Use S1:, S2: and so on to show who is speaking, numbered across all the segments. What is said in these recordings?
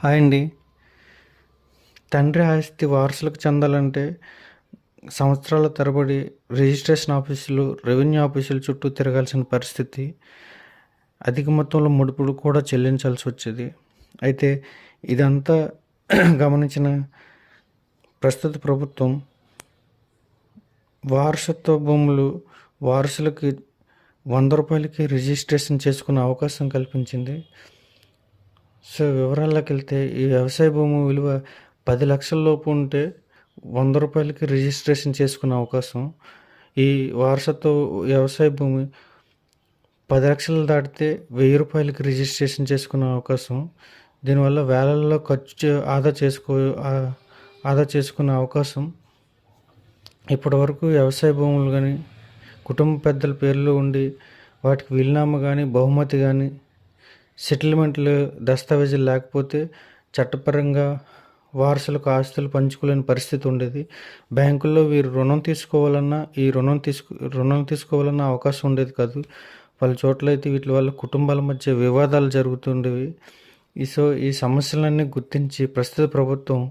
S1: Hi అండి. తండ్రి ఆస్తి వారసులకు చెందాలంటే సంవత్సరాల తరబడి రిజిస్ట్రేషన్ ఆఫీసులు, రెవెన్యూ ఆఫీసుల చుట్టూ తిరగాల్సిన పరిస్థితి. అధిక మొత్తంలో ముడుపులు కూడా చెల్లించాల్సొచ్చేది. అయితే ఇదంతా గమనించిన ప్రస్తుత ప్రభుత్వం వారసత్వ భూములు వారసులకి రూ. 100కి రిజిస్ట్రేషన్ చేసుకునే అవకాశం కల్పించింది. సో, వివరాల్లోకెళ్తే ఈ వ్యవసాయ భూమి విలువ 10,00,000 లోపు ఉంటే రూ. 100కి రిజిస్ట్రేషన్ చేసుకునే అవకాశం. ఈ వారసత్వ వ్యవసాయ భూమి 10,00,000 దాటితే రూ. 1,000కి రిజిస్ట్రేషన్ చేసుకునే అవకాశం. దీనివల్ల వేలల్లో ఖర్చు ఆదా చేసుకునే అవకాశం. ఇప్పటివరకు వ్యవసాయ భూములు కానీ కుటుంబ పెద్దల పేర్లు ఉండి వాటికి వీలునామా కానీ బహుమతి కానీ సెటిల్మెంట్లు దస్తావేజులు లేకపోతే చట్టపరంగా వారసులకు ఆస్తులు పంచుకోలేని పరిస్థితి ఉండేది. బ్యాంకుల్లో వీరు రుణం తీసుకోవాలన్న అవకాశం ఉండేది కాదు. పలు చోట్ల అయితే వీటి వల్ల కుటుంబాల మధ్య వివాదాలు జరుగుతుండేవి. ఈ సమస్యలన్నీ గుర్తించి ప్రస్తుత ప్రభుత్వం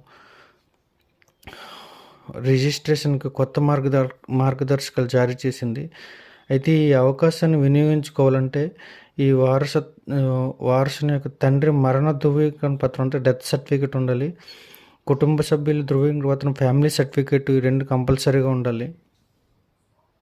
S1: రిజిస్ట్రేషన్కి కొత్త మార్గదర్శకాలు జారీ చేసింది. అయితే ఈ అవకాశాన్ని వినియోగించుకోవాలంటే ఈ వారసుని యొక్క తండ్రి మరణ ధృవీకరణ పత్రం అంటే డెత్ సర్టిఫికేట్ ఉండాలి. కుటుంబ సభ్యులు ధృవీకరణ పత్రం, ఫ్యామిలీ సర్టిఫికేట్, ఈ 2 కంపల్సరీగా ఉండాలి.